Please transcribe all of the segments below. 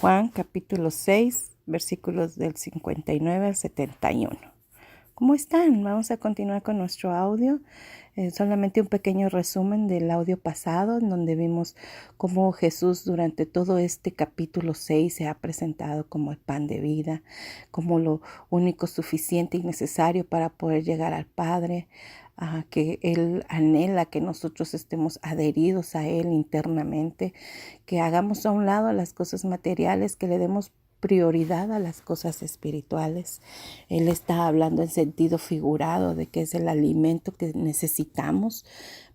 Juan capítulo 6, versículos del 59 al 71. ¿Cómo están? Vamos a continuar con nuestro audio. Solamente un pequeño resumen del audio pasado, en donde vimos cómo Jesús durante todo este capítulo 6 se ha presentado como el pan de vida, como lo único suficiente y necesario para poder llegar al Padre, que Él anhela que nosotros estemos adheridos a Él internamente, que hagamos a un lado las cosas materiales, que le demos prioridad a las cosas espirituales. Él está hablando en sentido figurado de que es el alimento que necesitamos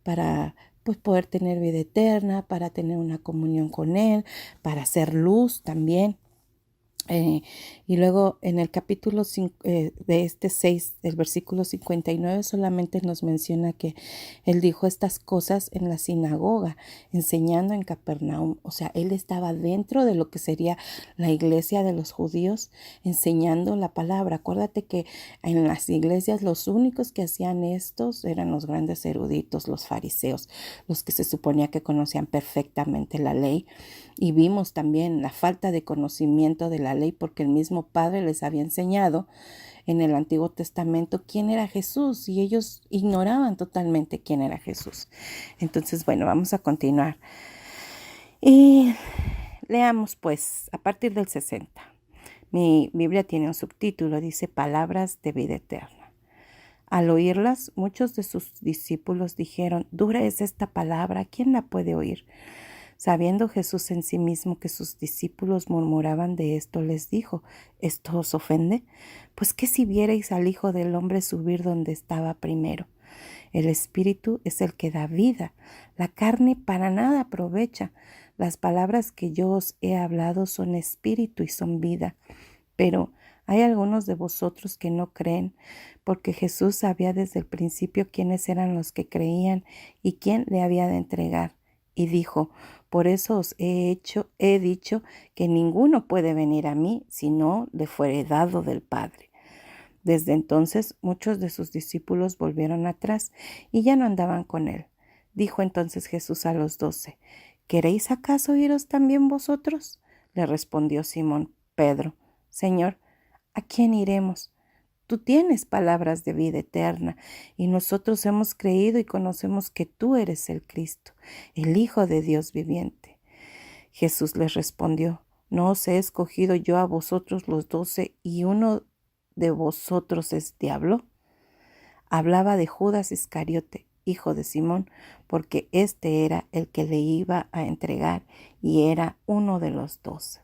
para poder tener vida eterna, para tener una comunión con Él, para hacer luz también. Y luego en el capítulo 5, de este 6, el versículo 59, solamente nos menciona que él dijo estas cosas en la sinagoga, enseñando en Capernaum. O sea, él estaba dentro de lo que sería la iglesia de los judíos, enseñando la palabra. Acuérdate que en las iglesias los únicos que hacían estos eran los grandes eruditos, los fariseos, los que se suponía que conocían perfectamente la ley. Y vimos también la falta de conocimiento de la ley, porque el mismo Padre les había enseñado en el Antiguo Testamento quién era Jesús, y ellos ignoraban totalmente quién era Jesús. Entonces, bueno, vamos a continuar. Y leamos pues a partir del 60. Mi Biblia tiene un subtítulo, dice Palabras de vida eterna. Al oírlas, muchos de sus discípulos dijeron: dura es esta palabra, ¿quién la puede oír? Sabiendo Jesús en sí mismo que sus discípulos murmuraban de esto, les dijo: ¿esto os ofende? Pues ¿qué si vierais al Hijo del Hombre subir donde estaba primero? El Espíritu es el que da vida, la carne para nada aprovecha. Las palabras que yo os he hablado son espíritu y son vida. Pero hay algunos de vosotros que no creen, porque Jesús sabía desde el principio quiénes eran los que creían y quién le había de entregar. Y dijo: por eso os he dicho que ninguno puede venir a mí si no le fuere dado del Padre. Desde entonces muchos de sus discípulos volvieron atrás y ya no andaban con él. Dijo entonces Jesús a los 12: ¿queréis acaso iros también vosotros? Le respondió Simón Pedro: Señor, ¿a quién iremos? Tú tienes palabras de vida eterna, y nosotros hemos creído y conocemos que tú eres el Cristo, el Hijo de Dios viviente. Jesús les respondió: ¿no os he escogido yo a vosotros los 12 y uno de vosotros es diablo? Hablaba de Judas Iscariote, hijo de Simón, porque este era el que le iba a entregar y era uno de los 12.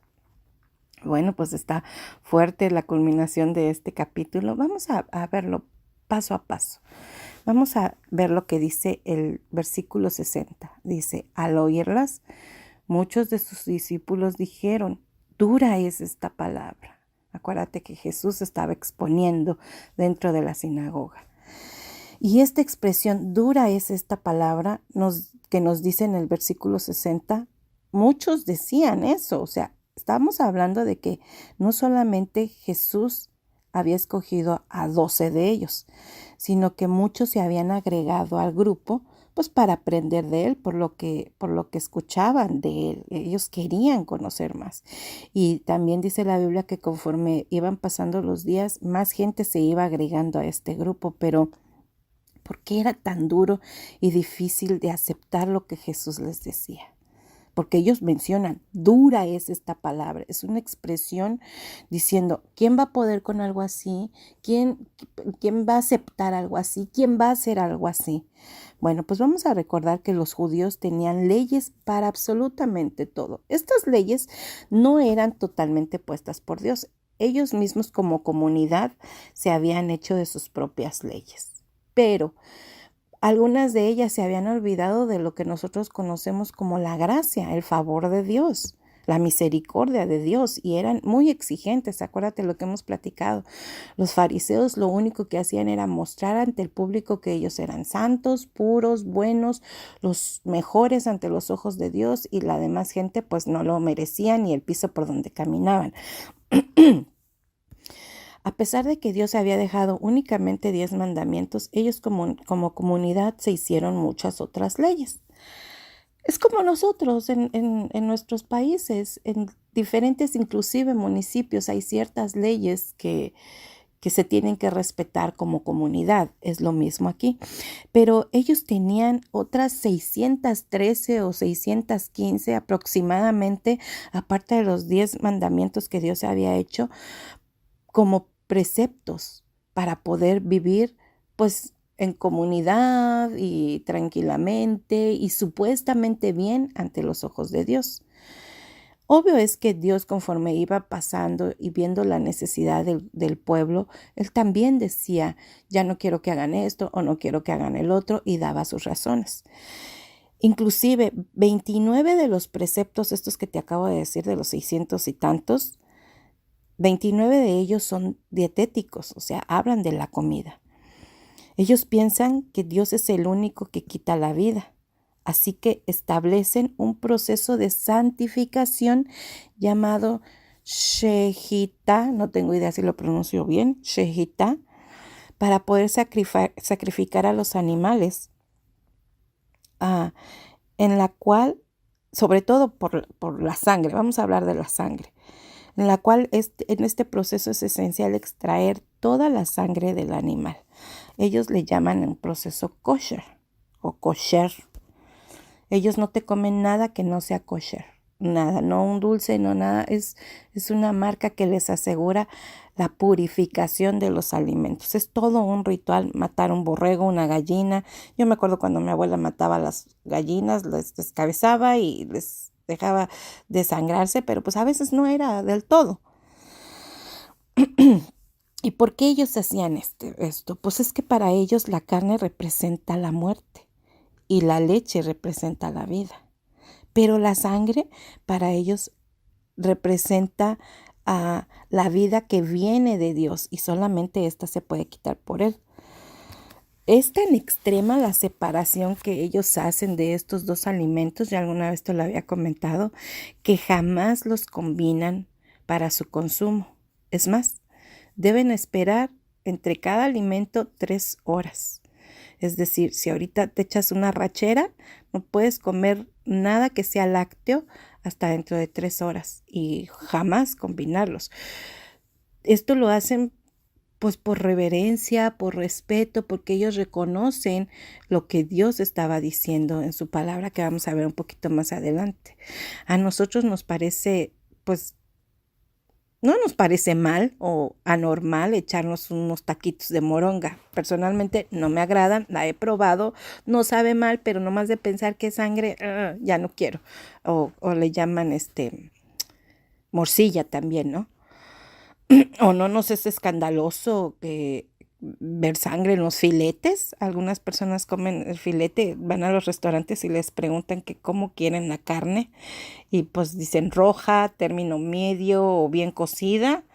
Bueno, pues está fuerte la culminación de este capítulo. Vamos a verlo paso a paso. Vamos a ver lo que dice el versículo 60. Dice: al oírlas, muchos de sus discípulos dijeron: dura es esta palabra. Acuérdate que Jesús estaba exponiendo dentro de la sinagoga. Y esta expresión, dura es esta palabra, que nos dice en el versículo 60, muchos decían eso. O sea, estamos hablando de que no solamente Jesús había escogido a 12 de ellos, sino que muchos se habían agregado al grupo, pues para aprender de él, por lo que escuchaban de él. Ellos querían conocer más. Y también dice la Biblia que conforme iban pasando los días, más gente se iba agregando a este grupo. Pero ¿por qué era tan duro y difícil de aceptar lo que Jesús les decía? Porque ellos mencionan: dura es esta palabra. Es una expresión diciendo: ¿quién va a poder con algo así? ¿Quién va a aceptar algo así? ¿Quién va a hacer algo así? Bueno, pues vamos a recordar que los judíos tenían leyes para absolutamente todo. Estas leyes no eran totalmente puestas por Dios. Ellos mismos como comunidad se habían hecho de sus propias leyes. Pero algunas de ellas se habían olvidado de lo que nosotros conocemos como la gracia, el favor de Dios, la misericordia de Dios, y eran muy exigentes. Acuérdate lo que hemos platicado. Los fariseos lo único que hacían era mostrar ante el público que ellos eran santos, puros, buenos, los mejores ante los ojos de Dios, y la demás gente pues no lo merecían ni el piso por donde caminaban. A pesar de que Dios había dejado únicamente 10 mandamientos, ellos como comunidad se hicieron muchas otras leyes. Es como nosotros en nuestros países. diferentes, inclusive municipios, hay ciertas leyes que se tienen que respetar como comunidad. Es lo mismo aquí. Pero ellos tenían otras 613 o 615 aproximadamente, aparte de los 10 mandamientos que Dios había hecho, como preceptos para poder vivir pues en comunidad y tranquilamente y supuestamente bien ante los ojos de Dios. Obvio es que Dios, conforme iba pasando y viendo la necesidad del pueblo, Él también decía, ya no quiero que hagan esto o no quiero que hagan el otro, y daba sus razones. Inclusive 29 de los preceptos, estos que te acabo de decir, de los 600 y tantos, 29 de ellos son dietéticos, o sea, hablan de la comida. Ellos piensan que Dios es el único que quita la vida. Así que establecen un proceso de santificación llamado Shehita, no tengo idea si lo pronuncio bien, Shehita, para poder sacrificar a los animales, en la cual, sobre todo por la sangre, vamos a hablar de la sangre, en la cual en este proceso es esencial extraer toda la sangre del animal. Ellos le llaman un proceso kosher o kosher. Ellos no te comen nada que no sea kosher, nada, no un dulce, no nada. Es una marca que les asegura la purificación de los alimentos. Es todo un ritual, matar un borrego, una gallina. Yo me acuerdo cuando mi abuela mataba las gallinas, les descabezaba y les dejaba desangrarse, pero pues a veces no era del todo. ¿Y por qué ellos hacían esto? Pues es que para ellos la carne representa la muerte y la leche representa la vida. Pero la sangre para ellos representa la vida que viene de Dios y solamente esta se puede quitar por Él. Es tan extrema la separación que ellos hacen de estos dos alimentos, ya alguna vez te lo había comentado, que jamás los combinan para su consumo. Es más, deben esperar entre cada alimento 3 horas. Es decir, si ahorita te echas una rachera, no puedes comer nada que sea lácteo hasta dentro de 3 horas y jamás combinarlos. Esto lo hacen pues por reverencia, por respeto, porque ellos reconocen lo que Dios estaba diciendo en su palabra, que vamos a ver un poquito más adelante. A nosotros nos parece, pues, no nos parece mal o anormal echarnos unos taquitos de moronga. Personalmente no me agradan, la he probado, no sabe mal, pero nomás de pensar que es sangre, ya no quiero. O le llaman morcilla también, ¿no? O no nos es escandaloso ver sangre en los filetes. Algunas personas comen el filete, van a los restaurantes y les preguntan que cómo quieren la carne y pues dicen roja, término medio o bien cocida.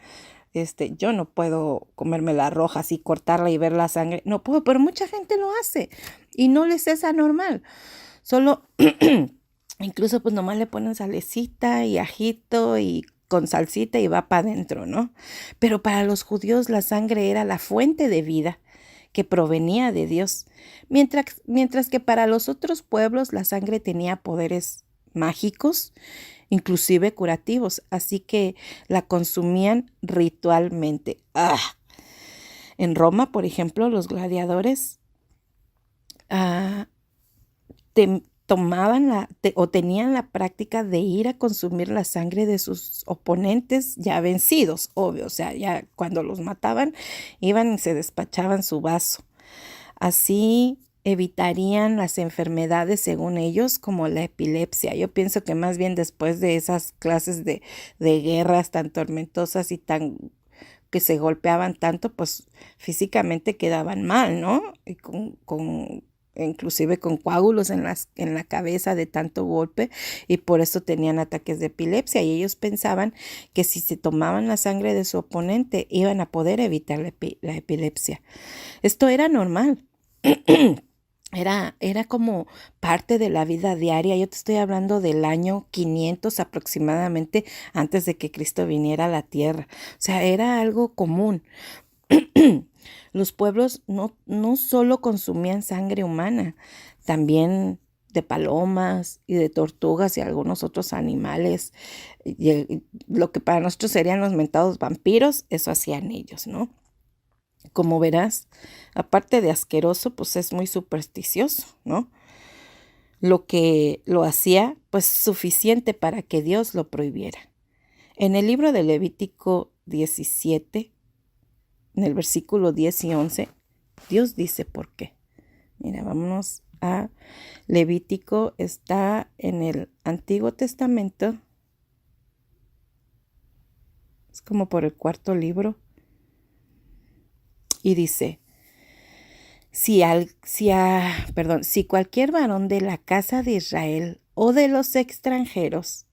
Yo no puedo comerme la roja así, cortarla y ver la sangre. No puedo, pero mucha gente lo hace y no les es anormal. Solo, incluso pues nomás le ponen salecita y ajito y con salsita y va para adentro, ¿no? Pero para los judíos la sangre era la fuente de vida que provenía de Dios, mientras que para los otros pueblos la sangre tenía poderes mágicos, inclusive curativos, así que la consumían ritualmente. En Roma, por ejemplo, los gladiadores tenían la práctica de ir a consumir la sangre de sus oponentes ya vencidos, obvio, o sea, ya cuando los mataban, iban y se despachaban su vaso. Así evitarían las enfermedades, según ellos, como la epilepsia. Yo pienso que más bien después de esas clases de guerras tan tormentosas y que se golpeaban tanto, pues físicamente quedaban mal, ¿no? Y inclusive con coágulos en la cabeza de tanto golpe, y por eso tenían ataques de epilepsia, y ellos pensaban que si se tomaban la sangre de su oponente iban a poder evitar la epilepsia. Esto era normal. Era como parte de la vida diaria. Yo te estoy hablando del año 500 aproximadamente antes de que Cristo viniera a la tierra. O sea, era algo común. Los pueblos no solo consumían sangre humana, también de palomas y de tortugas y algunos otros animales. Y lo que para nosotros serían los mentados vampiros, eso hacían ellos, ¿no? Como verás, aparte de asqueroso, pues es muy supersticioso, ¿no? Lo que lo hacía, pues suficiente para que Dios lo prohibiera. En el libro de Levítico 17, en el versículo 10 y 11, Dios dice por qué. Mira, vámonos a Levítico, está en el Antiguo Testamento, es como por el cuarto libro, y dice, si cualquier varón de la casa de Israel o de los extranjeros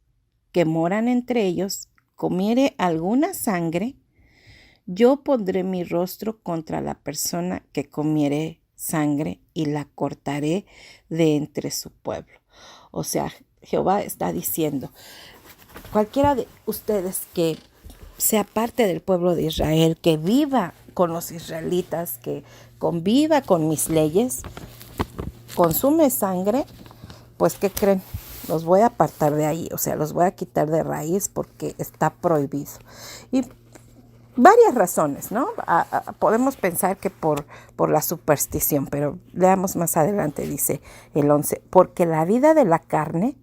que moran entre ellos comiere alguna sangre, yo pondré mi rostro contra la persona que comiere sangre y la cortaré de entre su pueblo. O sea, Jehová está diciendo, cualquiera de ustedes que sea parte del pueblo de Israel, que viva con los israelitas, que conviva con mis leyes, consume sangre, pues ¿qué creen? Los voy a apartar de ahí, o sea, los voy a quitar de raíz porque está prohibido. Y varias razones, ¿no? Podemos pensar que por la superstición, pero leamos más adelante, dice el 11, porque la vida de la carne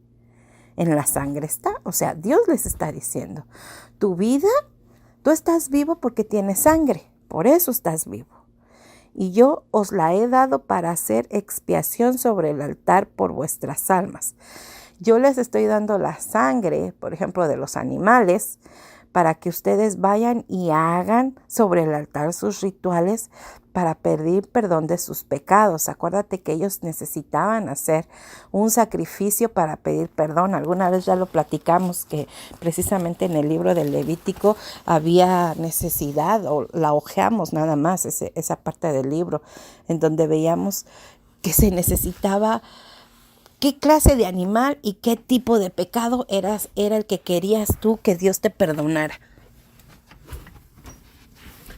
en la sangre está, o sea, Dios les está diciendo, tu vida, tú estás vivo porque tienes sangre, por eso estás vivo. Y yo os la he dado para hacer expiación sobre el altar por vuestras almas. Yo les estoy dando la sangre, por ejemplo, de los animales, para que ustedes vayan y hagan sobre el altar sus rituales para pedir perdón de sus pecados. Acuérdate que ellos necesitaban hacer un sacrificio para pedir perdón. Alguna vez ya lo platicamos, que precisamente en el libro del Levítico había necesidad, o la hojeamos nada más, esa parte del libro, en donde veíamos que se necesitaba qué clase de animal y qué tipo de pecado era el que querías tú que Dios te perdonara.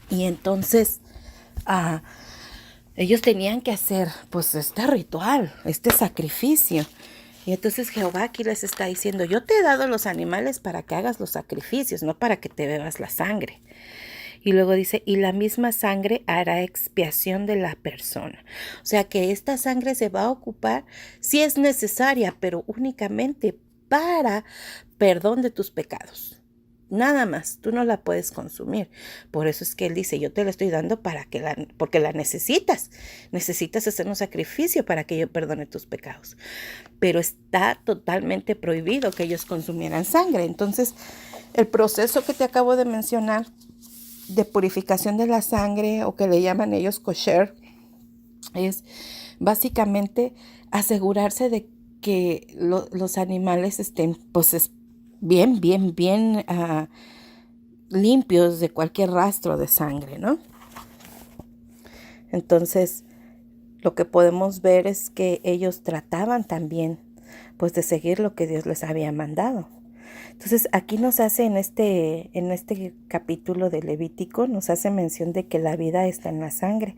Y entonces ellos tenían que hacer pues este ritual, este sacrificio. Y entonces Jehová aquí les está diciendo, yo te he dado los animales para que hagas los sacrificios, no para que te bebas la sangre. Y luego dice, y la misma sangre hará expiación de la persona. O sea que esta sangre se va a ocupar si es necesaria, pero únicamente para perdón de tus pecados. Nada más, tú no la puedes consumir. Por eso es que él dice, yo te la estoy dando porque la necesitas. Necesitas hacer un sacrificio para que yo perdone tus pecados. Pero está totalmente prohibido que ellos consumieran sangre. Entonces, el proceso que te acabo de mencionar de purificación de la sangre, o que le llaman ellos kosher, es básicamente asegurarse de que los animales estén pues bien limpios de cualquier rastro de sangre, ¿no? Entonces, lo que podemos ver es que ellos trataban también pues de seguir lo que Dios les había mandado. Entonces aquí nos hace en este capítulo de Levítico, nos hace mención de que la vida está en la sangre,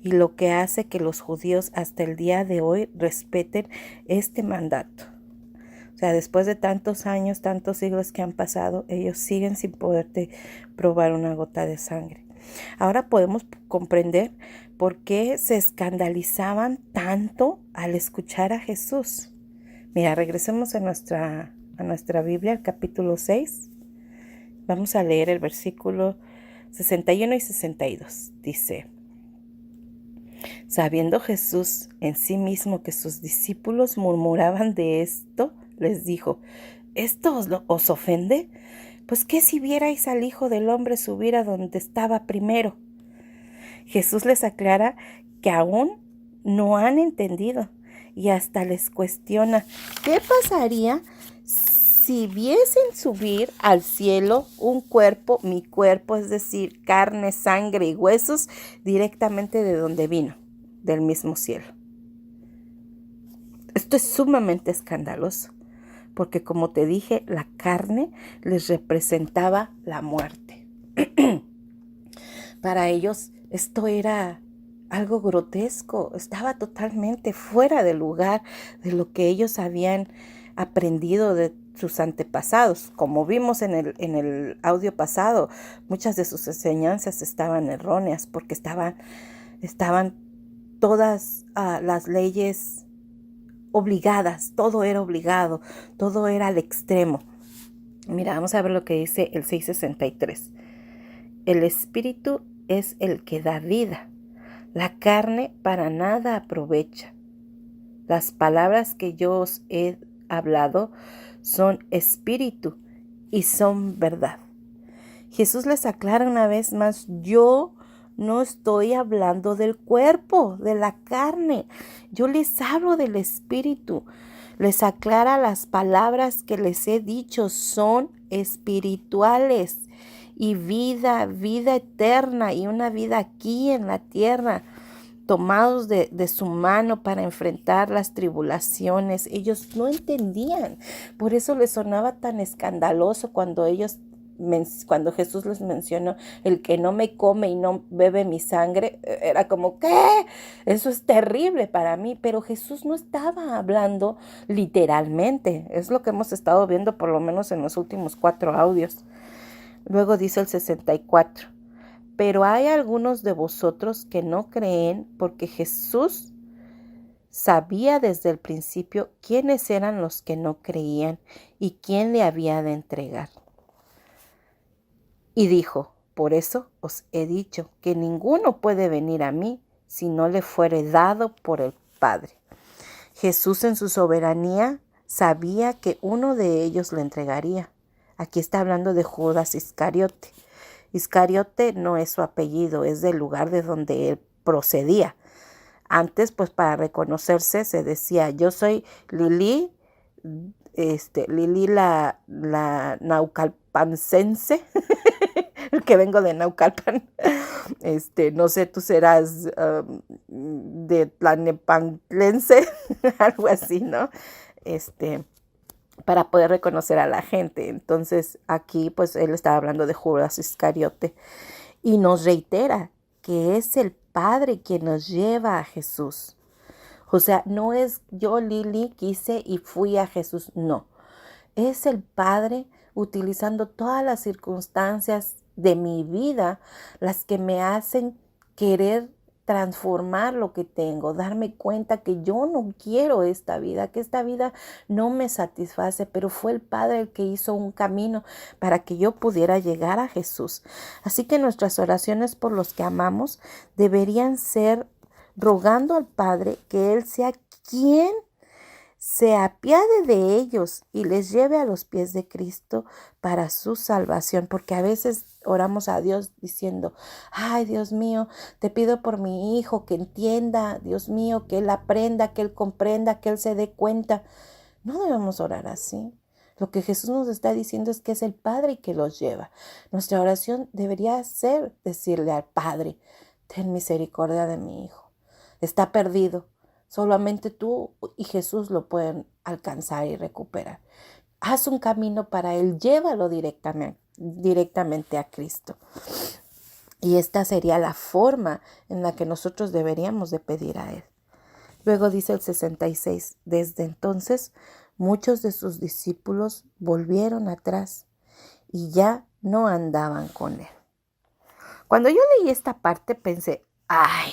y lo que hace que los judíos hasta el día de hoy respeten este mandato. O sea, después de tantos años, tantos siglos que han pasado, ellos siguen sin poderte probar una gota de sangre. Ahora podemos comprender por qué se escandalizaban tanto al escuchar a Jesús. Mira, regresemos a nuestra Biblia, al capítulo 6. Vamos a leer el versículo 61 y 62. Dice, sabiendo Jesús en sí mismo que sus discípulos murmuraban de esto, les dijo, ¿esto os ofende? Pues ¿qué si vierais al Hijo del Hombre subir a donde estaba primero? Jesús les aclara que aún no han entendido y hasta les cuestiona, ¿qué pasaría si viesen subir al cielo un cuerpo, mi cuerpo, es decir, carne, sangre y huesos, directamente de donde vino, del mismo cielo? Esto es sumamente escandaloso, porque como te dije, la carne les representaba la muerte. Para ellos esto era algo grotesco, estaba totalmente fuera de lugar de lo que ellos habían aprendido de sus antepasados. Como vimos en el audio pasado, muchas de sus enseñanzas estaban erróneas porque estaban todas las leyes obligadas, todo era obligado, todo era al extremo. Mira, vamos a ver lo que dice el 663. El espíritu es el que da vida. La carne para nada aprovecha. Las palabras que yo os he hablado son espíritu y son verdad. Jesús les aclara una vez más, yo no estoy hablando del cuerpo, de la carne. Yo les hablo del espíritu. Les aclara las palabras que les he dicho son espirituales y vida eterna y una vida aquí en la tierra, tomados de su mano para enfrentar las tribulaciones. Ellos no entendían, por eso les sonaba tan escandaloso cuando Jesús les mencionó, el que no me come y no bebe mi sangre, era como, ¿qué? Eso es terrible para mí, pero Jesús no estaba hablando literalmente, es lo que hemos estado viendo por lo menos en los últimos 4 audios. Luego dice el 64. Pero hay algunos de vosotros que no creen porque Jesús sabía desde el principio quiénes eran los que no creían y quién le había de entregar. Y dijo, por eso os he dicho que ninguno puede venir a mí si no le fuere dado por el Padre. Jesús en su soberanía sabía que uno de ellos le entregaría. Aquí está hablando de Judas Iscariote. Iscariote no es su apellido, es del lugar de donde él procedía. Antes, pues para reconocerse se decía, yo soy Lili, Lili la naucalpancense, que vengo de Naucalpan. No sé, tú serás de Tlalnepantlense, algo así, ¿no? Para poder reconocer a la gente. Entonces aquí pues él estaba hablando de Judas Iscariote y nos reitera que es el Padre quien nos lleva a Jesús. O sea, no es yo, Lili, quise y fui a Jesús, no. Es el Padre utilizando todas las circunstancias de mi vida las que me hacen querer transformar lo que tengo, darme cuenta que yo no quiero esta vida, que esta vida no me satisface, pero fue el Padre el que hizo un camino para que yo pudiera llegar a Jesús. Así que nuestras oraciones por los que amamos deberían ser rogando al Padre que Él sea quien se apiade de ellos y les lleve a los pies de Cristo para su salvación, porque a veces oramos a Dios diciendo, ay Dios mío, te pido por mi hijo que entienda, Dios mío, que él aprenda, que él comprenda, que él se dé cuenta. No debemos orar así. Lo que Jesús nos está diciendo es que es el Padre que los lleva. Nuestra oración debería ser decirle al Padre, ten misericordia de mi hijo, está perdido. Solamente tú y Jesús lo pueden alcanzar y recuperar. Haz un camino para él, llévalo directamente a Cristo. Y esta sería la forma en la que nosotros deberíamos de pedir a él. Luego dice el 66, desde entonces muchos de sus discípulos volvieron atrás y ya no andaban con él. Cuando yo leí esta parte pensé, ¡ay!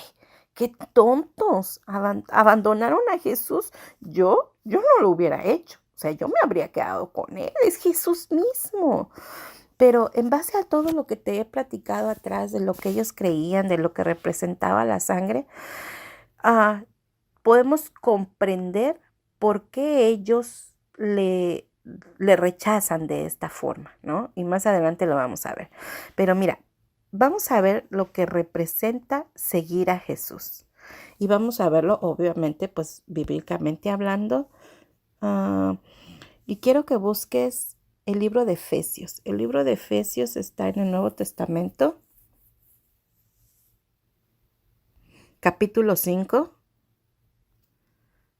¡Qué tontos! Abandonaron a Jesús. Yo no lo hubiera hecho. O sea, yo me habría quedado con él. Es Jesús mismo. Pero en base a todo lo que te he platicado atrás, de lo que ellos creían, de lo que representaba la sangre, podemos comprender por qué ellos le rechazan de esta forma, ¿no? Y más adelante lo vamos a ver. Pero mira, vamos a ver lo que representa seguir a Jesús. Y vamos a verlo, obviamente, pues bíblicamente hablando. Y quiero que busques el libro de Efesios. El libro de Efesios está en el Nuevo Testamento, capítulo 5,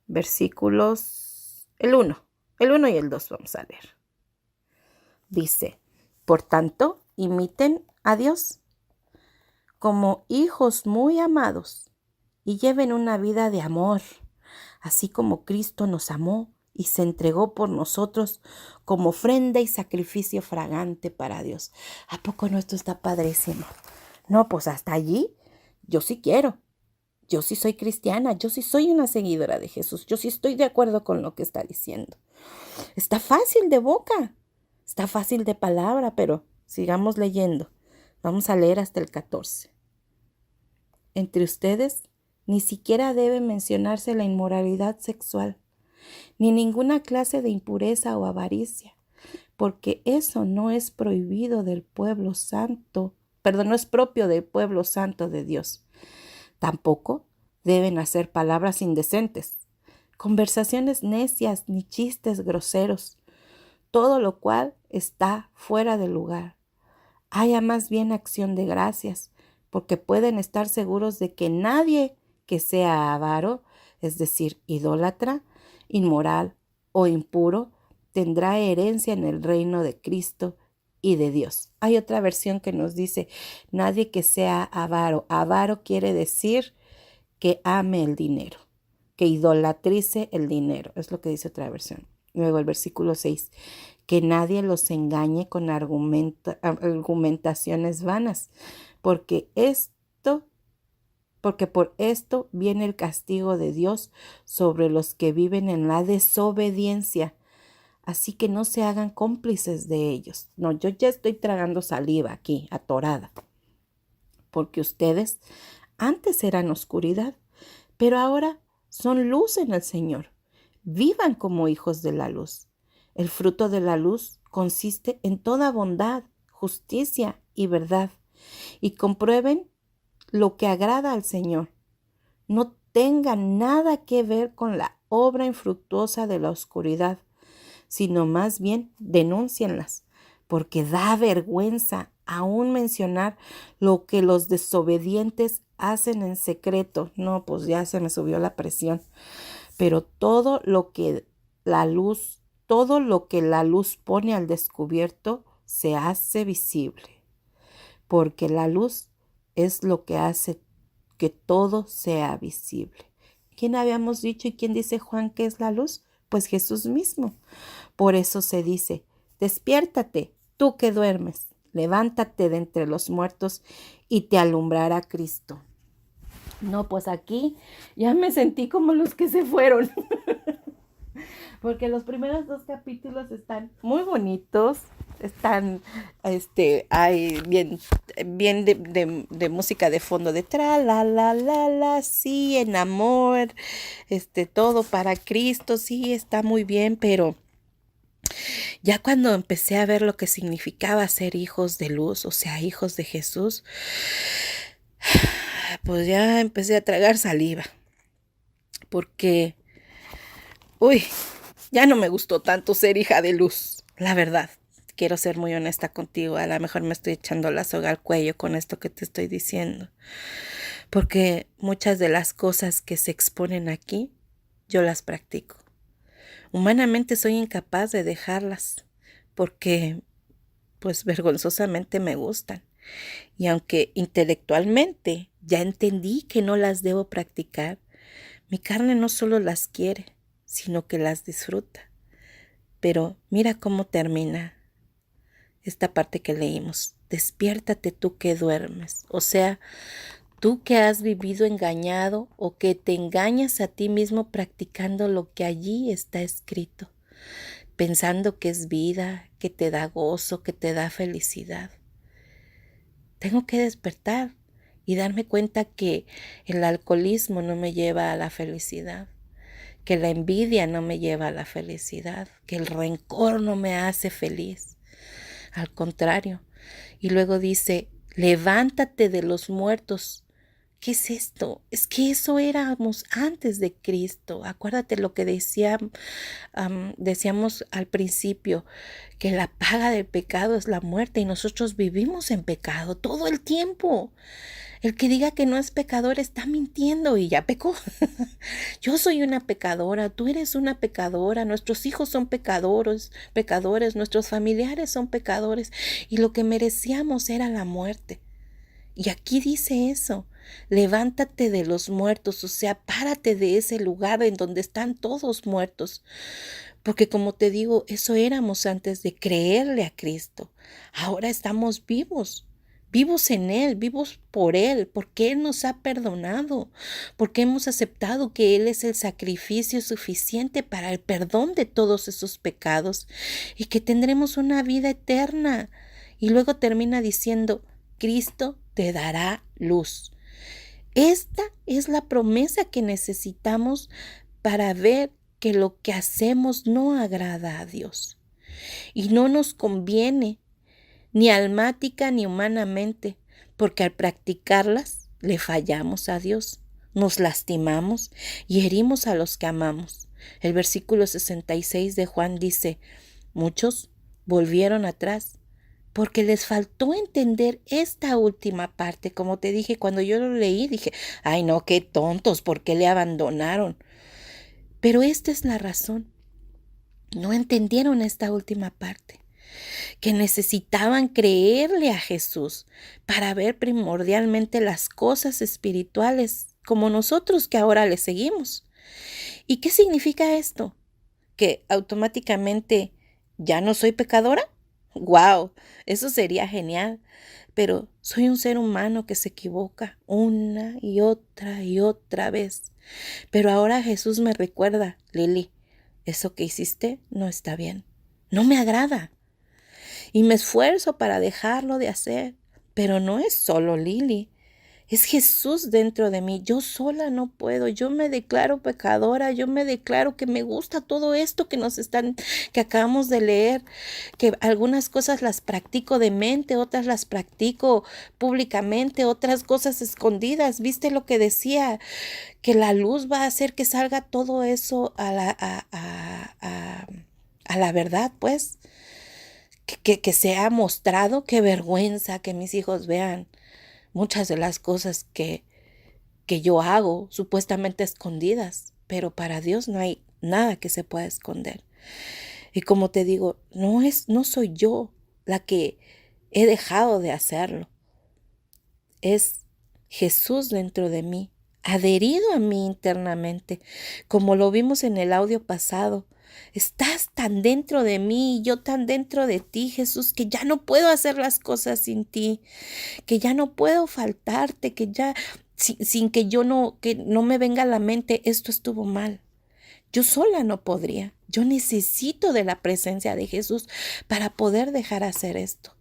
versículos, el 1 y el 2 vamos a leer. Dice, por tanto, imiten a Dios como hijos muy amados y lleven una vida de amor, así como Cristo nos amó y se entregó por nosotros como ofrenda y sacrificio fragante para Dios. ¿A poco no esto está padrísimo? No, pues hasta allí yo sí quiero. Yo sí soy cristiana, yo sí soy una seguidora de Jesús, yo sí estoy de acuerdo con lo que está diciendo. Está fácil de boca, está fácil de palabra, pero sigamos leyendo. Vamos a leer hasta el 14. Entre ustedes ni siquiera debe mencionarse la inmoralidad sexual, ni ninguna clase de impureza o avaricia, porque eso no es prohibido del pueblo santo, no es propio del pueblo santo de Dios. Tampoco deben hacer palabras indecentes, conversaciones necias ni chistes groseros, todo lo cual está fuera de lugar. Haya más bien acción de gracias, porque pueden estar seguros de que nadie que sea avaro, es decir, idólatra, inmoral o impuro, tendrá herencia en el reino de Cristo y de Dios. Hay otra versión que nos dice, nadie que sea avaro. Avaro quiere decir que ame el dinero, que idolatrice el dinero. Es lo que dice otra versión. Luego el versículo 6, que nadie los engañe con argumentaciones vanas, porque por esto viene el castigo de Dios sobre los que viven en la desobediencia. Así que no se hagan cómplices de ellos. No, yo ya estoy tragando saliva aquí, atorada. Porque ustedes antes eran oscuridad, pero ahora son luz en el Señor. Vivan como hijos de la luz. El fruto de la luz consiste en toda bondad, justicia y verdad. Y comprueben lo que agrada al Señor. No tengan nada que ver con la obra infructuosa de la oscuridad, sino más bien denúncienlas, porque da vergüenza aún mencionar lo que los desobedientes hacen en secreto. No, pues ya se me subió la presión. Pero todo lo que la luz pone al descubierto se hace visible, porque la luz es lo que hace que todo sea visible. ¿Quién habíamos dicho y quién dice Juan que es la luz? Pues Jesús mismo. Por eso se dice, despiértate, tú que duermes, levántate de entre los muertos y te alumbrará Cristo. No, pues aquí ya me sentí como los que se fueron. Porque los primeros 2 capítulos están muy bonitos, están, hay bien de música de fondo, de tra, la, sí, en amor, todo para Cristo, sí, está muy bien, pero ya cuando empecé a ver lo que significaba ser hijos de luz, o sea, hijos de Jesús, pues ya empecé a tragar saliva, porque, ya no me gustó tanto ser hija de luz, la verdad. Quiero ser muy honesta contigo, a lo mejor me estoy echando la soga al cuello con esto que te estoy diciendo, porque muchas de las cosas que se exponen aquí, yo las practico. Humanamente soy incapaz de dejarlas, porque pues vergonzosamente me gustan. Y aunque intelectualmente ya entendí que no las debo practicar, mi carne no solo las quiere, sino que las disfruta. Pero mira cómo termina esta parte que leímos. Despiértate tú que duermes. O sea, tú que has vivido engañado o que te engañas a ti mismo practicando lo que allí está escrito, pensando que es vida, que te da gozo, que te da felicidad. Tengo que despertar y darme cuenta que el alcoholismo no me lleva a la felicidad, que la envidia no me lleva a la felicidad, que el rencor no me hace feliz. Al contrario. Y luego dice, levántate de los muertos. ¿Qué es esto? Es que eso éramos antes de Cristo. Acuérdate lo que decíamos al principio, que la paga del pecado es la muerte y nosotros vivimos en pecado todo el tiempo. El que diga que no es pecador está mintiendo y ya pecó. Yo soy una pecadora, tú eres una pecadora, nuestros hijos son pecadores, nuestros familiares son pecadores y lo que merecíamos era la muerte. Y aquí dice eso. Levántate de los muertos, o sea, párate de ese lugar en donde están todos muertos. Porque como te digo, eso éramos antes de creerle a Cristo. Ahora estamos vivos, vivos en Él, vivos por Él, porque Él nos ha perdonado, porque hemos aceptado que Él es el sacrificio suficiente para el perdón de todos esos pecados y que tendremos una vida eterna. Y luego termina diciendo, Cristo te dará luz. Esta es la promesa que necesitamos para ver que lo que hacemos no agrada a Dios y no nos conviene ni almática ni humanamente, porque al practicarlas le fallamos a Dios, nos lastimamos y herimos a los que amamos. El versículo 66 de Juan dice, muchos volvieron atrás porque les faltó entender esta última parte. Como te dije, cuando yo lo leí, dije, ay no, qué tontos, ¿por qué le abandonaron? Pero esta es la razón. No entendieron esta última parte, que necesitaban creerle a Jesús para ver primordialmente las cosas espirituales, como nosotros que ahora le seguimos. ¿Y qué significa esto? ¿Que automáticamente ya no soy pecadora? ¡Wow! Eso sería genial. Pero soy un ser humano que se equivoca una y otra vez. Pero ahora Jesús me recuerda, Lili, eso que hiciste no está bien. No me agrada. Y me esfuerzo para dejarlo de hacer. Pero no es solo Lili. Es Jesús dentro de mí. Yo sola no puedo. Yo me declaro pecadora. Yo me declaro que me gusta todo esto que acabamos de leer. Que algunas cosas las practico de mente, otras las practico públicamente, otras cosas escondidas. ¿Viste lo que decía? Que la luz va a hacer que salga todo eso a la verdad, pues. Que sea mostrado. Qué vergüenza que mis hijos vean muchas de las cosas que yo hago supuestamente escondidas, pero para Dios no hay nada que se pueda esconder. Y como te digo, no soy yo la que he dejado de hacerlo. Es Jesús dentro de mí, adherido a mí internamente, como lo vimos en el audio pasado. Estás tan dentro de mí y yo tan dentro de ti, Jesús, que ya no puedo hacer las cosas sin ti, que ya no puedo faltarte, que ya sin que que no me venga a la mente, esto estuvo mal. Yo sola no podría. Yo necesito de la presencia de Jesús para poder dejar hacer esto.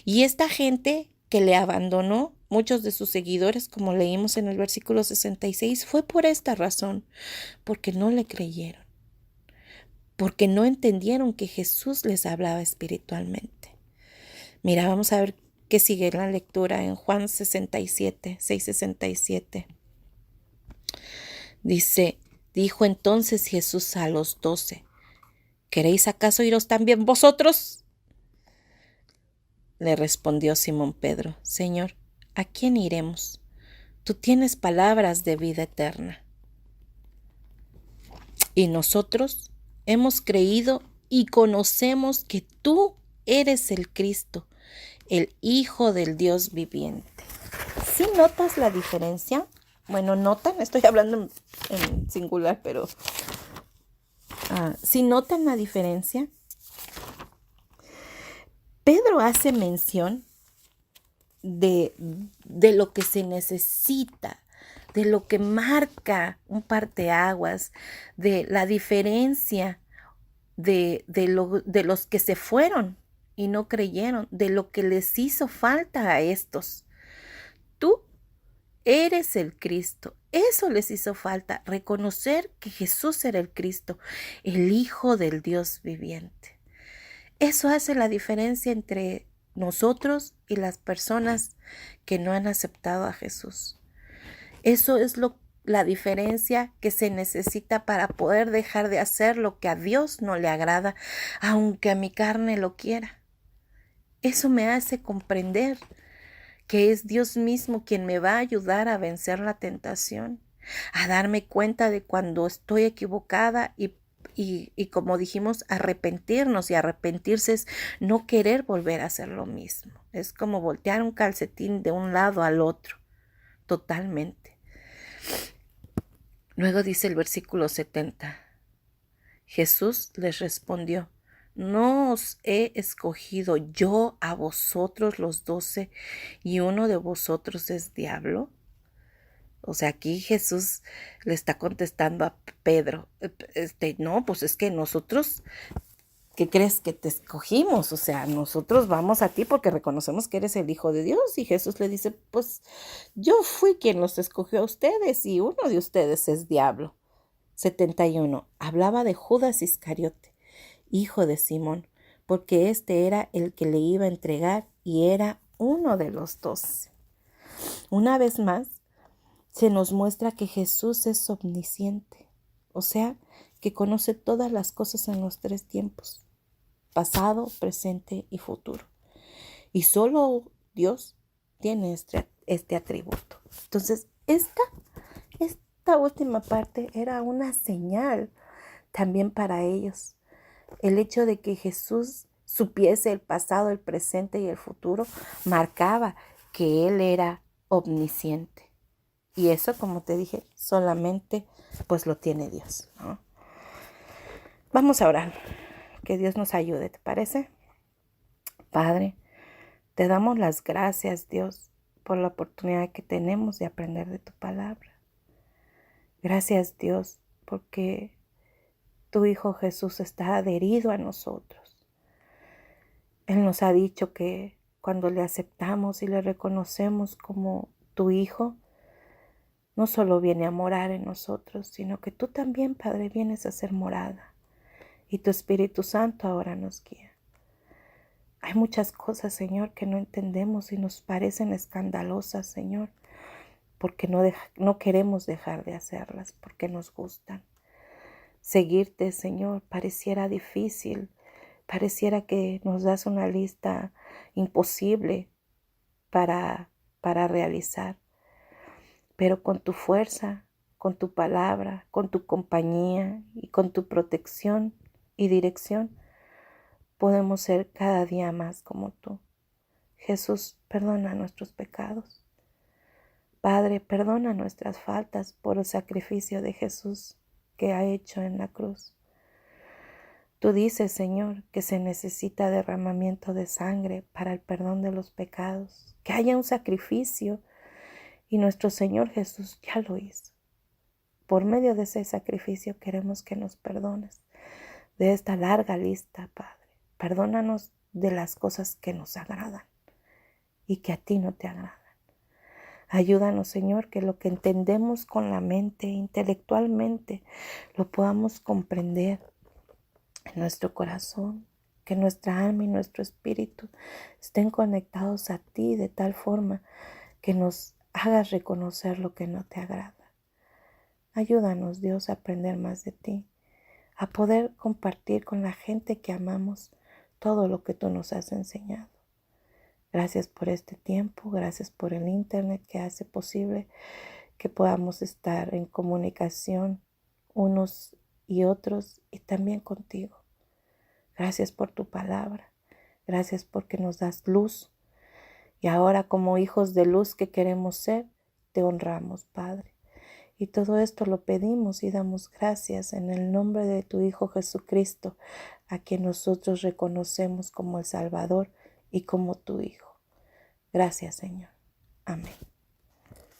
Y esta gente que le abandonó, muchos de sus seguidores, como leímos en el versículo 66, fue por esta razón, porque no le creyeron, porque no entendieron que Jesús les hablaba espiritualmente. Mira, vamos a ver qué sigue la lectura en Juan 67, 6:67. Dice, dijo entonces Jesús a los 12, ¿queréis acaso iros también vosotros? Le respondió Simón Pedro, Señor, ¿a quién iremos? Tú tienes palabras de vida eterna. Y nosotros hemos creído y conocemos que tú eres el Cristo, el Hijo del Dios viviente. ¿Sí notas la diferencia? Bueno, notan, estoy hablando en singular, pero ¿sí notan la diferencia? Pedro hace mención de lo que se necesita, de lo que marca un parteaguas, de la diferencia de los que se fueron y no creyeron, de lo que les hizo falta a estos. Tú eres el Cristo. Eso les hizo falta, reconocer que Jesús era el Cristo, el Hijo del Dios viviente. Eso hace la diferencia entre nosotros y las personas que no han aceptado a Jesús. Eso es la diferencia que se necesita para poder dejar de hacer lo que a Dios no le agrada, aunque a mi carne lo quiera. Eso me hace comprender que es Dios mismo quien me va a ayudar a vencer la tentación, a darme cuenta de cuando estoy equivocada y como dijimos, arrepentirnos, y arrepentirse es no querer volver a hacer lo mismo. Es como voltear un calcetín de un lado al otro. totalmente. Luego dice el versículo 70. Jesús les respondió: ¿no os he escogido yo a vosotros los 12 y uno de vosotros es diablo? O sea, aquí Jesús le está contestando a Pedro, no, pues es que nosotros, ¿qué crees que te escogimos? O sea, nosotros vamos a ti porque reconocemos que eres el Hijo de Dios. Y Jesús le dice, pues yo fui quien los escogió a ustedes y uno de ustedes es diablo. 71. Hablaba de Judas Iscariote, hijo de Simón, porque este era el que le iba a entregar y era uno de los 12. Una vez más, se nos muestra que Jesús es omnisciente, o sea, que conoce todas las cosas en los 3 tiempos, pasado, presente y futuro. Y solo Dios tiene este atributo. Entonces, esta última parte era una señal también para ellos. El hecho de que Jesús supiese el pasado, el presente y el futuro marcaba que Él era omnisciente. Y eso, como te dije, solamente pues lo tiene Dios, ¿no? Vamos a orar. Que Dios nos ayude, ¿te parece? Padre, te damos las gracias, Dios, por la oportunidad que tenemos de aprender de tu palabra. Gracias, Dios, porque tu Hijo Jesús está adherido a nosotros. Él nos ha dicho que cuando le aceptamos y le reconocemos como tu Hijo, no solo viene a morar en nosotros, sino que tú también, Padre, vienes a ser morada. Y tu Espíritu Santo ahora nos guía. Hay muchas cosas, Señor, que no entendemos y nos parecen escandalosas, Señor, porque no queremos dejar de hacerlas, porque nos gustan. Seguirte, Señor, pareciera difícil, pareciera que nos das una lista imposible para realizar. Pero con tu fuerza, con tu palabra, con tu compañía y con tu protección y dirección, podemos ser cada día más como tú. Jesús, perdona nuestros pecados. Padre, perdona nuestras faltas por el sacrificio de Jesús que ha hecho en la cruz. Tú dices, Señor, que se necesita derramamiento de sangre para el perdón de los pecados, que haya un sacrificio. Y nuestro Señor Jesús ya lo hizo. Por medio de ese sacrificio queremos que nos perdones de esta larga lista, Padre. Perdónanos de las cosas que nos agradan y que a ti no te agradan. Ayúdanos, Señor, que lo que entendemos con la mente, intelectualmente, lo podamos comprender en nuestro corazón, que nuestra alma y nuestro espíritu estén conectados a ti de tal forma que nos hagas reconocer lo que no te agrada. Ayúdanos, Dios, a aprender más de ti, a poder compartir con la gente que amamos todo lo que tú nos has enseñado. Gracias por este tiempo, gracias por el internet que hace posible que podamos estar en comunicación unos y otros y también contigo. Gracias por tu palabra, gracias porque nos das luz. Y ahora, como hijos de luz que queremos ser, te honramos, Padre. Y todo esto lo pedimos y damos gracias en el nombre de tu Hijo Jesucristo, a quien nosotros reconocemos como el Salvador y como tu Hijo. Gracias, Señor. Amén.